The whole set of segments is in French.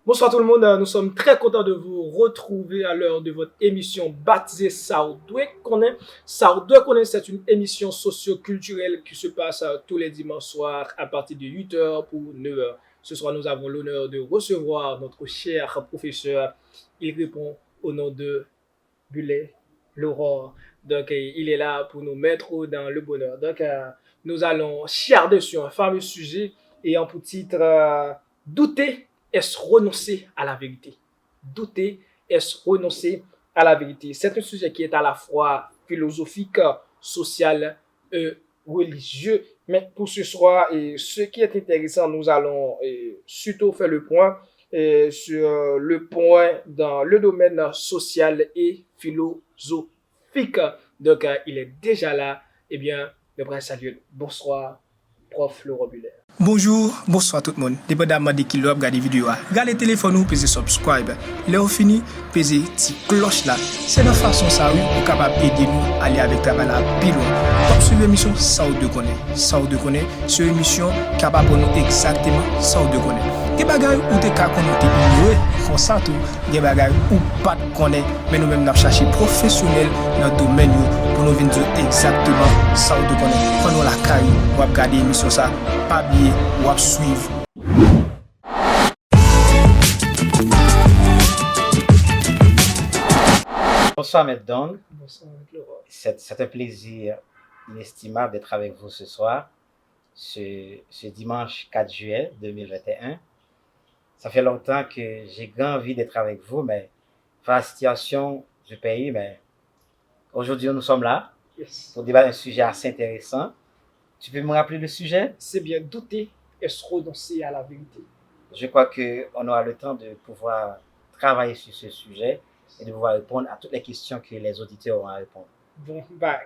Bonsoir tout le monde, nous sommes très contents de vous retrouver à l'heure de votre émission baptisée Saoudoué Koné. Saoudoué Koné, c'est une émission socio-culturelle qui se passe tous les dimanches soirs à partir de 8h pour 9h. Ce soir, nous avons l'honneur de recevoir notre cher professeur. Il répond au nom de Bullet Laurent. Donc, il est là pour nous mettre dans le bonheur. Donc, nous allons chiarder sur un fameux sujet ayant pour titre Douter, est-ce renoncer à la vérité? Douter, est-ce renoncer à la vérité? C'est un sujet qui est à la fois philosophique, social et religieux. Mais pour ce soir, et ce qui est intéressant, nous allons surtout faire le point sur le point dans le domaine social et philosophique. Donc, il est déjà là. Eh bien, le prince salut. Bonsoir, prof Laurent Buller. Bonjour, bonsoir tout le monde. Dépendamment de qui vous regardez vidéo, regardez le téléphone ou pesez subscribe. Là, vous fini, pesez petite cloche là. C'est de façon ça, oui, vous capable d'aider nous à aller avec travail là, plus loin. Comme sur l'émission Saoudoué Koné. Saoudoué Koné, sur l'émission capable de nous exactement Saoudoué Koné. Des bagages où t'es qu'à connaître ignoré, comme ça tout. Des bagages où pas de connaître, mais nous-mêmes nous cherchons professionnel dans le domaine pour nous venir exactement Saoudoué Koné. Prenons la caille, on va regarder l'émission ça, pas oublier, on va suivre. Bonsoir, Maître Dong. Bonsoir, Laurent. C'est un plaisir inestimable d'être avec vous ce soir, ce dimanche 4 juillet 2021. Ça fait longtemps que j'ai grand envie d'être avec vous, mais face à la situation du pays, mais aujourd'hui nous sommes là Yes. pour débattre un sujet assez intéressant. Tu peux me rappeler le sujet? C'est bien douter, est-ce renoncer à la vérité? Je crois qu'on aura le temps de pouvoir travailler sur ce sujet et de pouvoir répondre à toutes les questions que les auditeurs auront à répondre. Bon,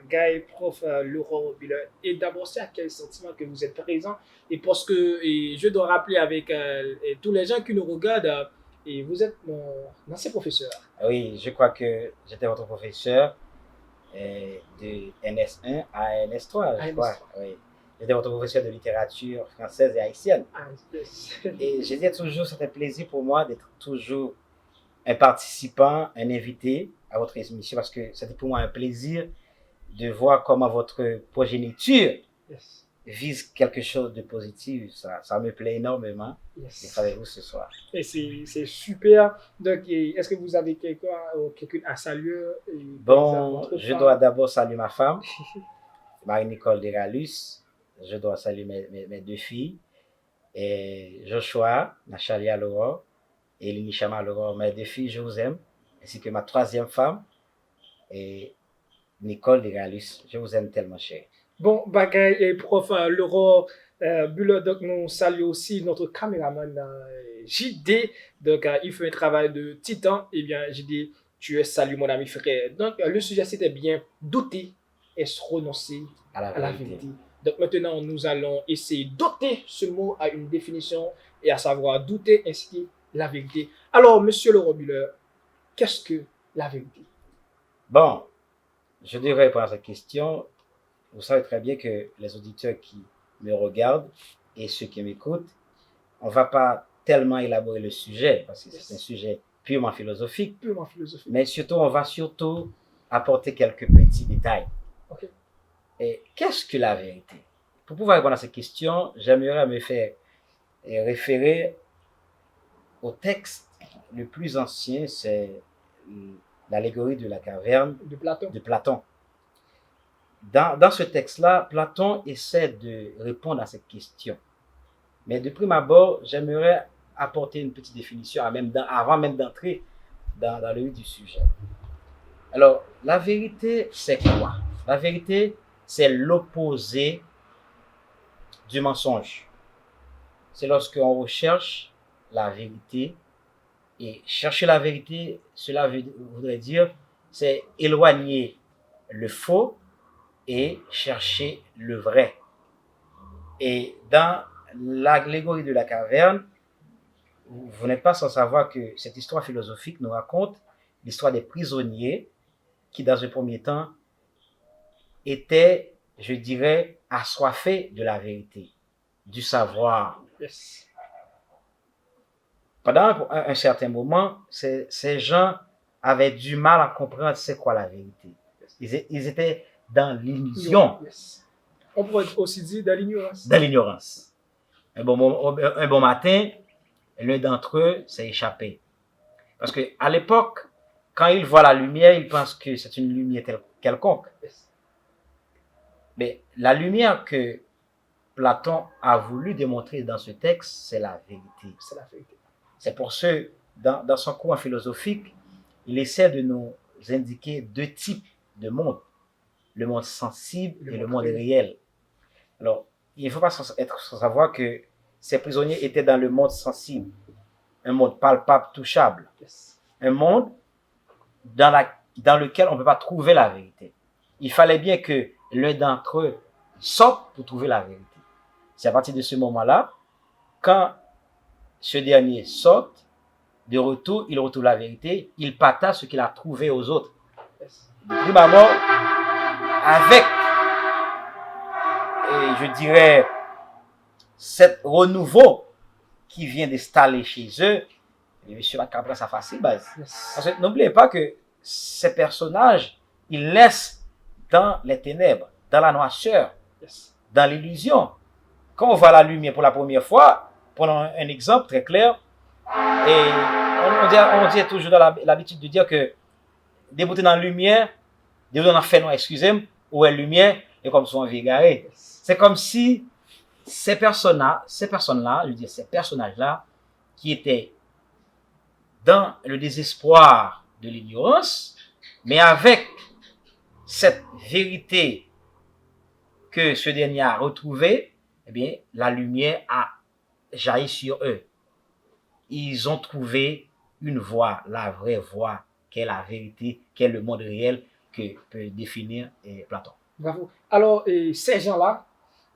Guy, prof Laurent Buller, et d'abord, c'est à quel sentiment que vous êtes présent? Et parce que je dois rappeler avec et tous les gens qui nous regardent, et vous êtes mon ancien professeur. Oui, je crois que j'étais votre professeur de NS1 à NS3, je crois. Oui. J'étais votre professeur de littérature française et haïtienne. Et je disais toujours, c'était un plaisir pour moi d'être toujours un participant, un invité à votre émission parce que c'était pour moi un plaisir de voir comment votre progéniture vise quelque chose de positif. Ça me plaît énormément d'être avec vous ce soir. Et c'est super. Donc, est-ce que vous avez quelqu'un à saluer? Bon, je dois d'abord saluer ma femme, Marie-Nicole Desralus. Je dois saluer mes deux filles, et Joshua, Nachalia Laurent et Linishama Laurent. Mes deux filles, je vous aime, ainsi que ma troisième femme, et Nicole Desralus. Je vous aime tellement, chérie. Bon, Bagay et prof Laurent Buller, donc nous saluons aussi notre caméraman JD. Donc, il fait un travail de titan. Eh bien, JD, tu es salut mon ami frère. Donc, le sujet c'était bien douter, est-ce renoncer à la vérité. Donc, maintenant, nous allons essayer d'ôter ce mot à une définition et à savoir douter ainsi la vérité. Alors, monsieur Laurent Buller, qu'est-ce que la vérité? Bon, je devrais répondre à cette question. Vous savez très bien que les auditeurs qui me regardent et ceux qui m'écoutent, on ne va pas tellement élaborer le sujet parce que c'est un sujet purement philosophique. Mais surtout, on va surtout apporter quelques petits détails. Okay. Et qu'est-ce que la vérité? Pour pouvoir répondre à cette question, j'aimerais me faire référer au texte le plus ancien, c'est l'allégorie de la caverne de Platon. Dans ce texte-là, Platon essaie de répondre à cette question. Mais de prime abord, j'aimerais apporter une petite définition avant même d'entrer dans le vif du sujet. Alors, la vérité, c'est quoi? La vérité, c'est l'opposé du mensonge. C'est lorsqu'on recherche la vérité. Et chercher la vérité, cela voudrait dire, c'est éloigner le faux et chercher le vrai. Et dans l'allégorie de la caverne, vous n'êtes pas sans savoir que cette histoire philosophique nous raconte l'histoire des prisonniers qui, dans un premier temps, étaient, je dirais, assoiffés de la vérité, du savoir. Yes. pendant un certain moment, ces gens avaient du mal à comprendre c'est quoi la vérité. Ils étaient dans l'illusion, Yes. On pourrait aussi dire dans l'ignorance. dans l'ignorance. Un bon matin, l'un d'entre eux s'est échappé. Parce que à l'époque, quand ils voient la lumière, ils pensent que c'est une lumière quelconque. Yes. Mais la lumière que Platon a voulu démontrer dans ce texte, c'est la vérité. C'est la vérité. C'est pour ce, dans son cours philosophique, il essaie de nous indiquer deux types de monde. Le monde sensible et le monde réel. Alors, il ne faut pas être sans savoir que ces prisonniers étaient dans le monde sensible, un monde palpable, touchable, Yes. un monde dans lequel on ne peut pas trouver la vérité. Il fallait bien que l'un d'entre eux sorte pour trouver la vérité. C'est à partir de ce moment-là, quand ce dernier sort, de retour, il retrouve la vérité, il partage ce qu'il a trouvé aux autres. Yes. De prime abord, avec, et je dirais, cet renouveau qui vient d'installer chez eux, et monsieur Macabra, ça facile base. Yes. Parce que n'oubliez pas que ces personnages, ils laissent dans les ténèbres, dans la noirceur, Yes. dans l'illusion. Quand on voit la lumière pour la première fois, prenons un exemple très clair, et on dit toujours dans l'habitude de dire que débouter dans la lumière, débouter dans la noir, excusez-moi, où est la lumière, et comme souvent égaré. C'est comme si ces personnages-là, je veux dire, ces personnages-là, qui étaient dans le désespoir de l'ignorance, mais avec cette vérité que ce dernier a retrouvée, eh bien, la lumière a jailli sur eux. Ils ont trouvé une voie, la vraie voie, qui est la vérité, qui est le monde réel que peut définir Platon. Bravo. Alors, ces gens-là,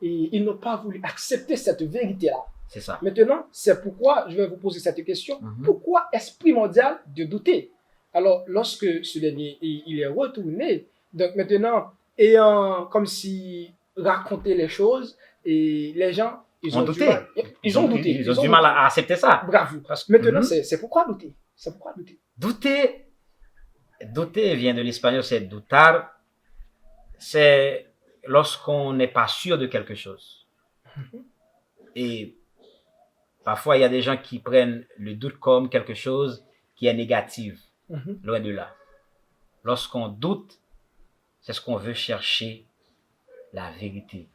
ils n'ont pas voulu accepter cette vérité-là. C'est ça. Maintenant, c'est pourquoi je vais vous poser cette question. Mhm. Pourquoi est-ce primordial de douter? Alors, lorsque ce dernier il est retourné, donc maintenant, ayant comme si raconté les choses, et les gens, ils ont douté. Ils ont douté. Ils ont du mal à accepter ça. Bravo. Parce que, Maintenant, c'est pourquoi douter? C'est pourquoi douter? Douter vient de l'espagnol, c'est doutar. C'est lorsqu'on n'est pas sûr de quelque chose. Et parfois, il y a des gens qui prennent le doute comme quelque chose qui est négatif. Loin de là. Lorsqu'on doute, c'est ce qu'on veut chercher, la vérité.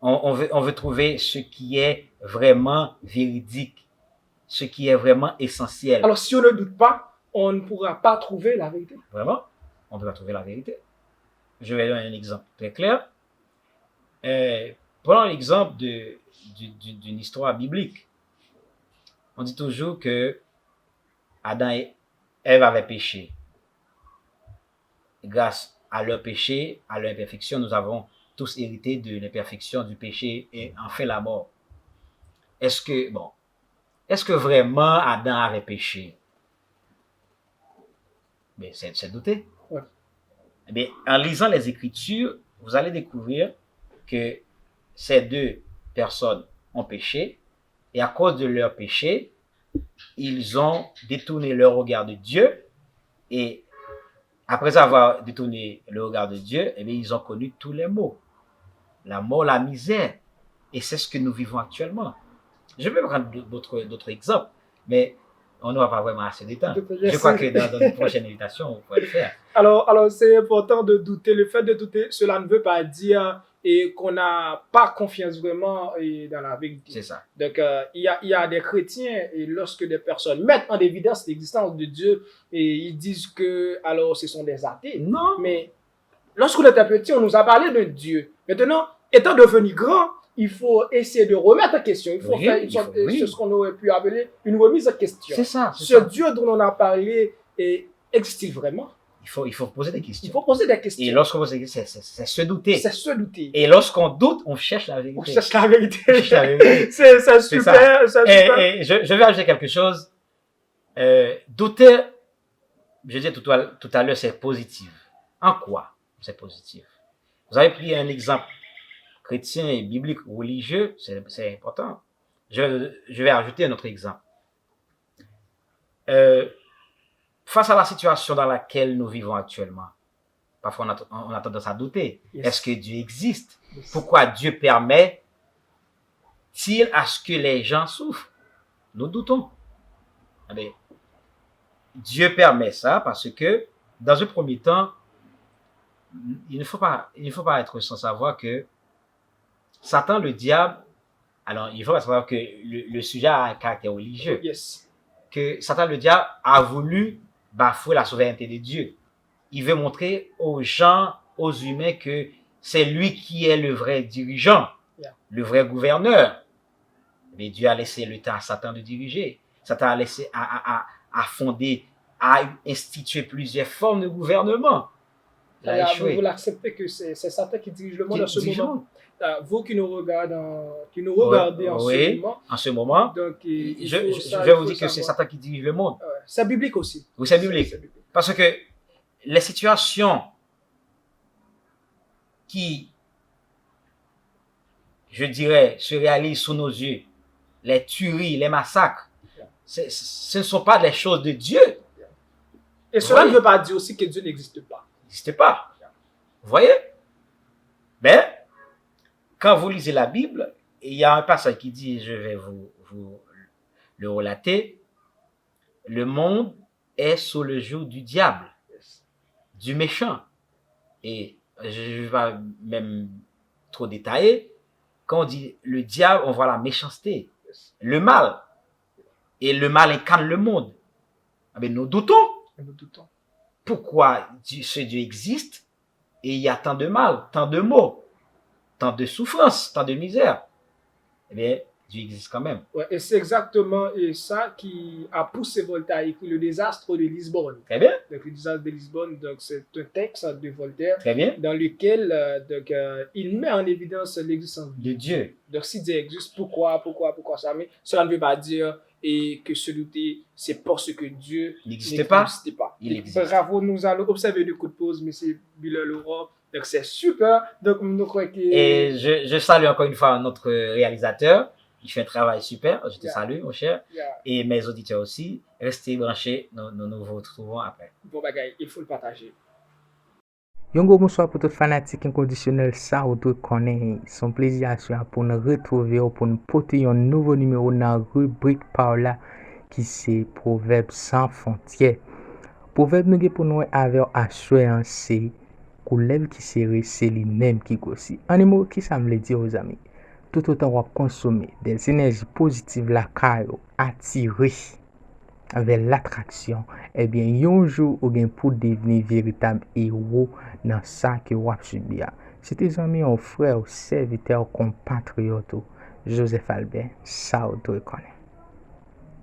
On veut trouver ce qui est vraiment véridique, ce qui est vraiment essentiel. Alors, si on ne doute pas, on ne pourra pas trouver la vérité. Vraiment, on ne peut pas trouver la vérité. Je vais donner un exemple très clair. Prenons l'exemple d'une histoire biblique. On dit toujours que Adam et Ève avaient péché. Grâce à leur péché, à leur imperfection, nous avons tous hérité de l'imperfection, du péché et en fait la mort. Est-ce que vraiment Adam avait péché? Mais c'est douter. Ouais. Eh bien, en lisant les Écritures, vous allez découvrir que ces deux personnes ont péché et à cause de leur péché, ils ont détourné leur regard de Dieu et après avoir détourné le regard de Dieu, eh bien, ils ont connu tous les maux. La mort, la misère. Et c'est ce que nous vivons actuellement. Je vais prendre d'autres exemples, mais on n'aura pas vraiment assez de temps. Je crois que dans une prochaine invitation, on pourrait le faire. Alors c'est important de douter. Le fait de douter, cela ne veut pas dire qu'on n'a pas confiance vraiment dans la vérité. C'est ça. Donc, il y a des chrétiens, et lorsque des personnes mettent en évidence l'existence de Dieu, et ils disent que, alors, ce sont des athées. Non. Mais lorsqu'on était petit, on nous a parlé de Dieu. Maintenant, étant devenu grand, il faut essayer de remettre en question. Il faut faire ce qu'on aurait pu appeler une remise en question. C'est ça. Ce Dieu dont on a parlé existe-t-il vraiment? Il faut poser des questions. Il faut poser des questions. Et lorsqu'on pose des questions, c'est se douter. C'est se douter. Et lorsqu'on doute, on cherche la vérité. On cherche la vérité. On cherche la vérité. C'est super. Et je vais ajouter quelque chose. Douter, je disais tout à l'heure, c'est positif. En quoi c'est positif? Vous avez pris un exemple chrétien et biblique religieux, c'est important. Je vais ajouter un autre exemple. face à la situation dans laquelle nous vivons actuellement, parfois on a tendance à douter. Yes. Est-ce que Dieu existe? Yes. Pourquoi Dieu permet-il à ce que les gens souffrent? Nous doutons. Mais Dieu permet ça parce que, dans un premier temps, il ne faut pas être sans savoir que Satan, le diable, alors il faut savoir que le sujet a un caractère religieux. Yes. Que Satan, le diable, a voulu bafouer la souveraineté de Dieu. Il veut montrer aux gens, aux humains, que c'est lui qui est le vrai dirigeant, Yeah. le vrai gouverneur. Mais Dieu a laissé le temps à Satan de diriger. Satan a laissé à fonder, à instituer plusieurs formes de gouvernement. Il a échoué. Vous l'acceptez que c'est Satan qui dirige le monde en ce Dirige le moment. monde. Vous qui nous regardez en ce moment. En ce moment, Donc, je vais vous dire que c'est Satan qui dirige le monde. C'est biblique aussi. Oui, c'est biblique. Parce que les situations qui, je dirais, se réalisent sous nos yeux, les tueries, les massacres, ce ne sont pas des choses de Dieu. Et cela ne veut pas dire aussi que Dieu n'existe pas. Il n'existe pas. Vous voyez? Mais, quand vous lisez la Bible, il y a un passage qui dit, je vais vous le relater, le monde est sous le joug du diable, du méchant. Et je ne vais pas même trop détailler. Quand on dit le diable, on voit la méchanceté, le mal. Et le mal incarne le monde. Mais nous doutons. Pourquoi ce Dieu existe et il y a tant de mal, tant de maux, tant de souffrance, tant de misère? Eh bien, Dieu existe quand même. Ouais, et c'est exactement ça qui a poussé Voltaire à écrire Le désastre de Lisbonne. Très bien. Donc, Le désastre de Lisbonne, donc, c'est un texte de Voltaire Très bien. dans lequel il met en évidence l'existence De Dieu. Donc, si Dieu existe, pourquoi ça? Mais cela ne veut pas dire que se douter, c'est parce que Dieu n'existe pas. Il existe. Bravo, nous allons observer le coup de pause, M. Buller-Laurent. Donc, c'est super. Donc, nous croyons que... Et je salue encore une fois notre réalisateur. Il fait un travail super. Je te salue, mon cher. Et mes auditeurs aussi. Restez branchés. Nous nous retrouvons après. Bon bagaille, il faut le partager. Yon gros bonsoir pour tout fanatique inconditionnel ça ou tout connaît. Son plaisir pour nous retrouver ou pour nous porter un nouveau numéro dans la rubrique par là qui c'est Proverbe sans frontières. Proverbe nous pour nous avec assurance c'est coulève qui serré c'est lui-même qui grossit. En mot qui ça me le dit aux amis. Tout autant on consommer des énergies positives la caillou attirer avec l'attraction, eh bien, un jour, ou bien pour devenir véritable héros dans ça que vous subissez. C'était amis, un frère, serviteur, compatriote, Joseph Albert, ça vous reconnaît.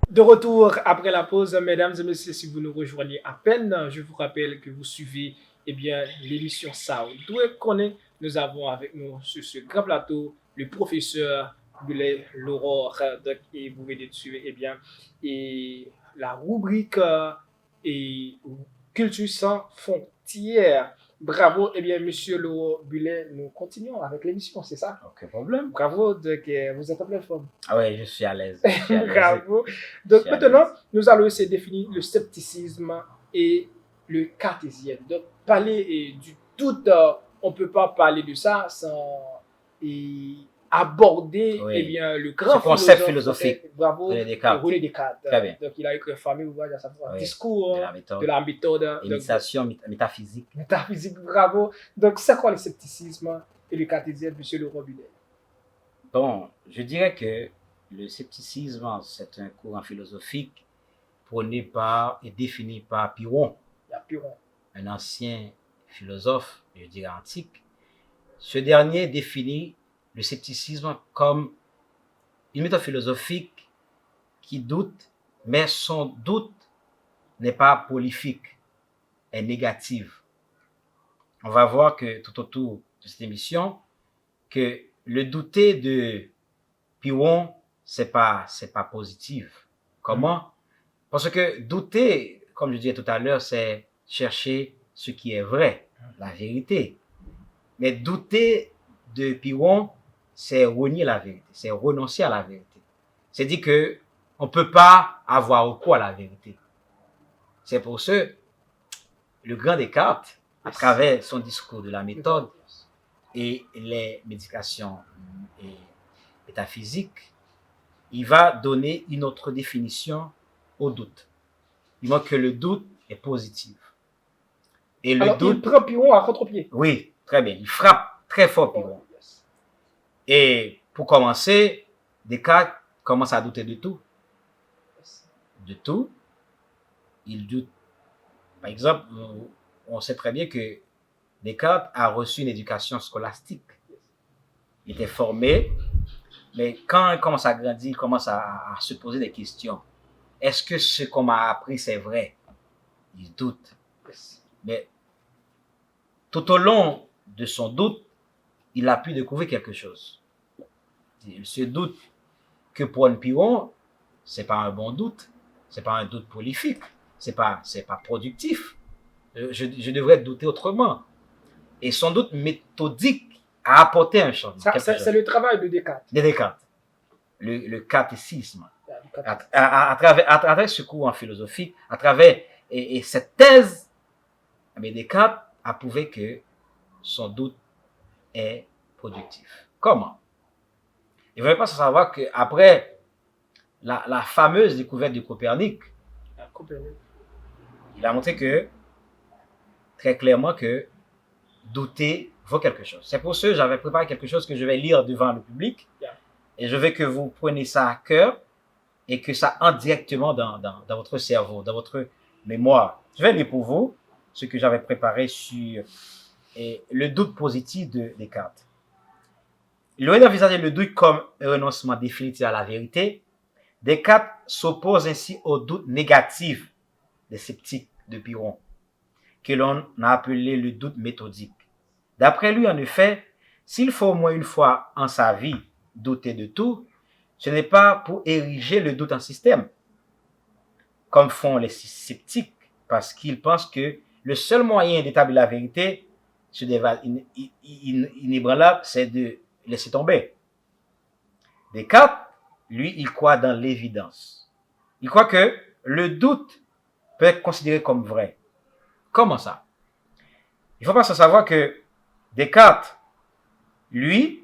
De retour après la pause, mesdames et messieurs, si vous nous rejoignez à peine, je vous rappelle que vous suivez l'émission Ça vous connaît. Nous avons avec nous sur ce grand plateau le professeur Buller-Laurent, et vous venez de suivre et la rubrique et Culture sans frontières. Bravo, monsieur Laurent Buller, nous continuons avec l'émission, c'est ça? Aucun problème. Bravo, donc vous êtes en pleine forme. Ah ouais, je suis à l'aise. Bravo. Donc maintenant, nous allons essayer de définir le scepticisme et le cartésien. Donc parler du tout, on ne peut pas parler de ça sans aborder le grand concept philosophique. Bravo, René Descartes. René Descartes. Très bien. Donc il a écrit un fameux ouvrage à savoir discours de la méthode. Initiation métaphysique. Métaphysique, bravo. Donc c'est quoi le scepticisme et le cartésien, monsieur Laurent Buller? Bon, je dirais que le scepticisme, c'est un courant philosophique prôné par et défini par Pyrrhon, un ancien philosophe, je dirais antique. Ce dernier définit le scepticisme comme une méthode philosophique qui doute, mais son doute n'est pas prolifique, est négative. On va voir que tout autour de cette émission, que le douter de Pyrrhon, c'est pas positif. Comment? Parce que douter, comme je disais tout à l'heure, c'est chercher ce qui est vrai, la vérité. Mais douter de Pyrrhon, c'est renier la vérité, c'est renoncer à la vérité. C'est dire que on peut pas avoir recours à la vérité. C'est pour ce, le grand Descartes, à travers son discours de la méthode et les médications et métaphysiques, il va donner une autre définition au doute. Il montre que le doute est positif. Et le Alors, doute, il prend Piron à contre-pied. oui, très bien, il frappe très fort Piron. Et pour commencer, Descartes commence à douter de tout. De tout. Il doute. Par exemple, on sait très bien que Descartes a reçu une éducation scolastique. Il était formé, mais quand il commence à grandir, il commence à se poser des questions. Est-ce que ce qu'on m'a appris, c'est vrai? Il doute. Mais tout au long de son doute, il a pu découvrir quelque chose. Il se doute que pour un Piron, c'est pas un bon doute, c'est pas un doute prolifique, c'est pas productif. Je devrais douter autrement. Et son doute méthodique a apporté un changement. C'est le travail de Descartes. De Descartes. Le catéchisme. À travers ce cours en philosophie, à travers et cette thèse, mais Descartes a prouvé que son doute est productif. Comment? Il ne fallait pas savoir qu'après la fameuse découverte de Copernic, il a montré que, très clairement, que douter vaut quelque chose. C'est pour ça que j'avais préparé quelque chose que je vais lire devant le public. Et je veux que vous preniez ça à cœur et que ça entre directement dans votre cerveau, dans votre mémoire. Je vais lire pour vous ce que j'avais préparé sur le doute positif de Descartes. Loin d'envisager le doute comme un renoncement définitif à la vérité, Descartes s'oppose ainsi au doute négatif des sceptiques de Piron, que l'on a appelé le doute méthodique. D'après lui, en effet, s'il faut au moins une fois en sa vie douter de tout, ce n'est pas pour ériger le doute en système, comme font les sceptiques, parce qu'ils pensent que le seul moyen d'établir la vérité inébranlable, c'est de laisser tomber. Descartes, lui, il croit dans l'évidence. Il croit que le doute peut être considéré comme vrai. Comment ça? Il faut pas savoir que Descartes, lui,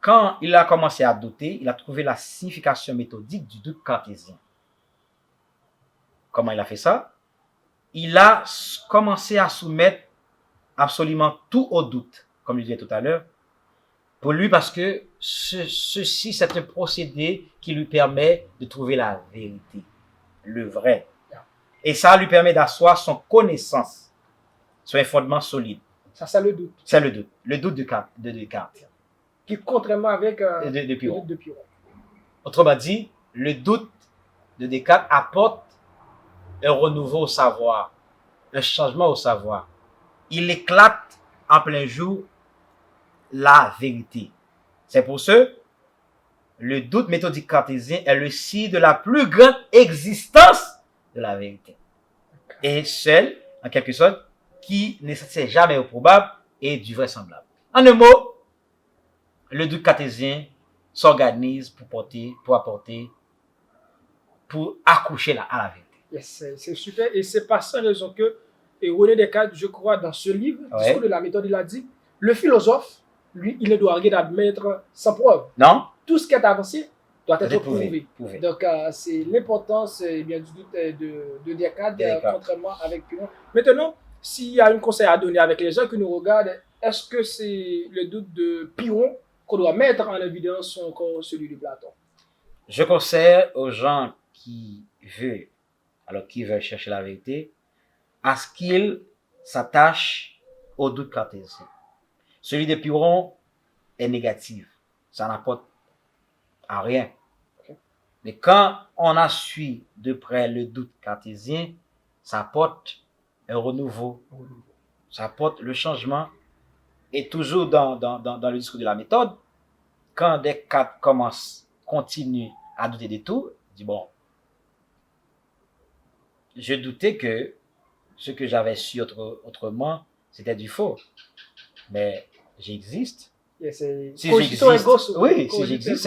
quand il a commencé à douter, il a trouvé la signification méthodique du doute cartésien. Comment il a fait ça? Il a commencé à soumettre absolument tout au doute, comme je disais tout à l'heure, pour lui parce que ceci, c'est un procédé qui lui permet de trouver la vérité, le vrai. Et ça lui permet d'asseoir son connaissance sur un fondement solide. Ça, c'est le doute. C'est le doute de Descartes. Qui, contrairement avec de Piron. le doute de Piron. Autrement dit, le doute de Descartes apporte un renouveau au savoir, un changement au savoir. Il éclate en plein jour la vérité. C'est pour ça, le doute méthodique cartésien est le signe de la plus grande existence de la vérité. Et celle, en quelque sorte, qui ne s'est jamais au probable et du vraisemblable. En un mot, le doute cartésien s'organise pour accoucher à la vérité. Yes, c'est super. Et c'est pas sans raison que René Descartes, je crois, dans ce livre, Discours de la méthode, il a dit, le philosophe, lui, il ne doit rien admettre sans preuve. Non? Tout ce qui est avancé doit être prouvé. Prouvé. Donc, c'est l'importance du doute de Descartes, contrairement avec Piron. Maintenant, s'il y a un conseil à donner avec les gens qui nous regardent, est-ce que c'est le doute de Piron qu'on doit mettre en évidence ou encore celui de Platon? Je conseille aux gens qui veulent chercher la vérité, à ce qu'ils s'attachent au doute cartésien. Celui de Piron est négatif. Ça n'apporte à rien. Okay. Mais quand on a suivi de près le doute cartésien, ça apporte un renouveau. Ça apporte le changement. Et toujours dans le discours de la méthode, quand Descartes continue à douter de tout, il dit bon, je doutais que ce que j'avais su autrement, c'était du faux. Mais j'existe. Yes, si j'existe,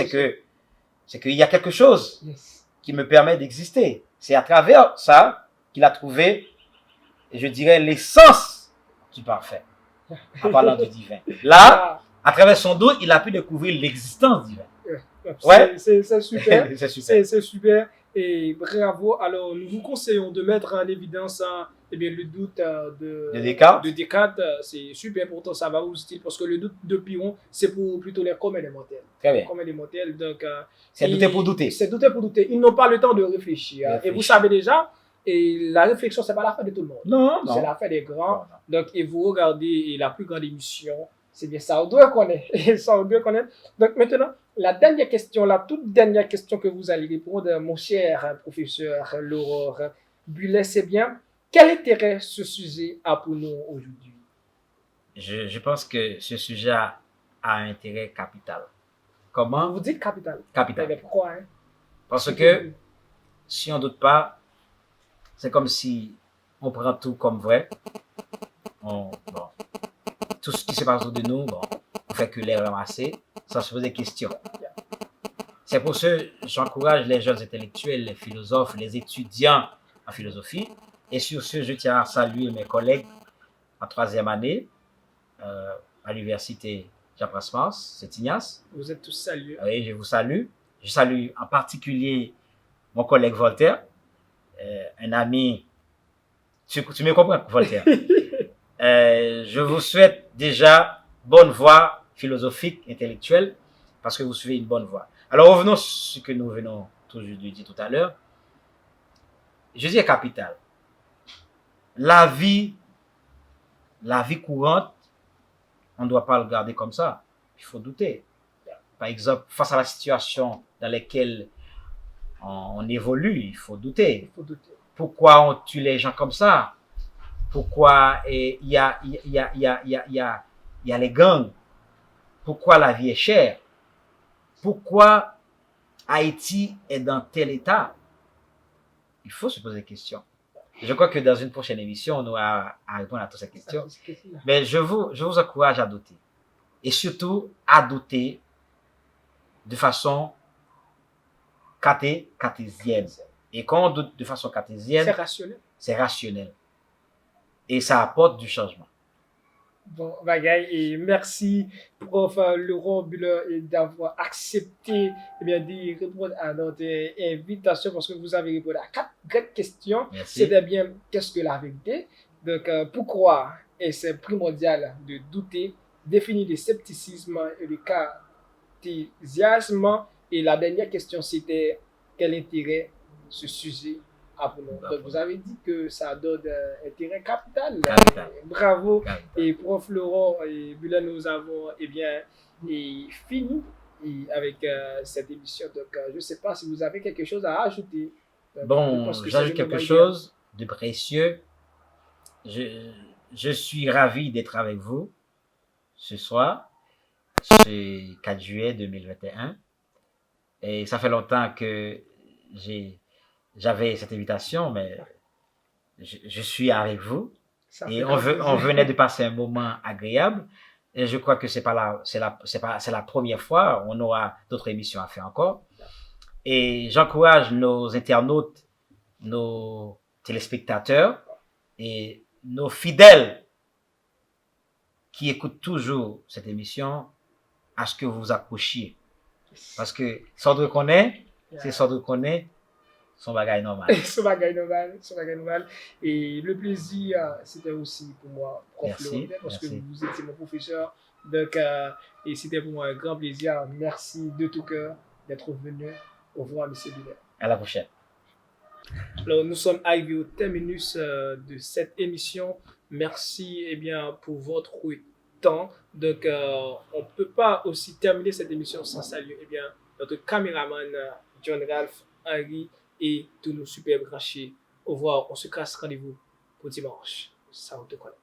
c'est qu'il y a quelque chose qui me permet d'exister. C'est à travers ça qu'il a trouvé, je dirais, l'essence du parfait, en parlant du divin. Là, à travers son doute, il a pu découvrir l'existence divine. Ouais. C'est super. C'est super. C'est super. Et bravo. Alors, nous vous conseillons de mettre en évidence eh bien, le doute de Descartes. C'est super, pourtant ça va au style, parce que le doute de Pyrrhon, c'est pour plutôt les communs des mortels. Très bien. Communs des mortels. Donc, c'est douter pour douter. C'est douter pour douter. Ils n'ont pas le temps de réfléchir. Et vous savez déjà, et la réflexion, c'est pas la fin de tout le monde. Non. C'est la fin des grands. Non. Donc, et vous regardez la plus grande émission, c'est bien ça, on doit connaître. Donc maintenant, la dernière question, la toute dernière question que vous allez répondre, mon cher professeur Laurent Bullet, c'est bien, quel intérêt ce sujet a pour nous aujourd'hui? Je pense que ce sujet a un intérêt capital. Comment? Vous dites capital. Capital. Mais pourquoi, hein? Parce que si on ne doute pas, c'est comme si on prend tout comme vrai. Tout ce qui se passe autour de nous, on fait que les ramasser sans se poser de questions. C'est pour ça que j'encourage les jeunes intellectuels, les philosophes, les étudiants en philosophie. Et sur ce, je tiens à saluer mes collègues en 3e année à l'université Jean-François, c'est Ignace. Vous êtes tous salués. Oui, je vous salue. Je salue en particulier mon collègue Voltaire, un ami. Tu me comprends, Voltaire? Je vous souhaite déjà bonne voie philosophique, intellectuelle, parce que vous suivez une bonne voie. Alors revenons sur ce que nous venons de dire tout à l'heure. Je dis capital. La vie courante, on ne doit pas le garder comme ça. Il faut douter. Par exemple, face à la situation dans laquelle on évolue, il faut douter. Pourquoi on tue les gens comme ça? Pourquoi il y a les gangs? Pourquoi la vie est chère? Pourquoi Haïti est dans tel état? Il faut se poser des questions. Je crois que dans une prochaine émission, on aura à répondre à toutes ces questions. Mais je vous encourage à douter. Et surtout, à douter de façon cartésienne. Et quand on doute de façon cartésienne, c'est rationnel. Et ça apporte du changement. Bon, bagaille, et merci, prof Laurent Bullet, d'avoir accepté de répondre à notre invitation, parce que vous avez répondu à 4 grandes questions. C'était bien, qu'est-ce que la vérité? Donc, pourquoi est-ce primordial de douter? Définir le scepticisme et le cartésiasme. Et la dernière question, c'était quel intérêt ce sujet a pour nous. Donc, vous avez dit que ça donne un intérêt capital. Bravo. Capital. Et prof Laurent et Bullet, nous avons fini avec cette émission. Donc, je ne sais pas si vous avez quelque chose à ajouter. Bon, j'ajoute quelque chose de précieux. Je suis ravi d'être avec vous ce soir, ce 4 juillet 2021. Et ça fait longtemps que j'avais cette invitation, mais je suis avec vous. Et on venait de passer un moment agréable. Et je crois que c'est la première fois. On aura d'autres émissions à faire encore. Et j'encourage nos internautes, nos téléspectateurs et nos fidèles qui écoutent toujours cette émission à ce que vous vous accrochiez. Parce que sans doute qu'on est, c'est sans doute qu'on est son bagage normal. Son bagage normal. Et le plaisir, c'était aussi pour moi, prof Laurent, parce que vous étiez mon professeur. Donc, et c'était pour moi un grand plaisir. Merci de tout cœur d'être venu. Au revoir, M. Bullet. À la prochaine. Alors, nous sommes arrivés au terminus de cette émission. Merci pour votre temps. Donc, on ne peut pas aussi terminer cette émission sans saluer notre caméraman John Ralph, Henry et tous nos super branchés. Au revoir, on se casse rendez-vous pour dimanche. Ça vous te connaît.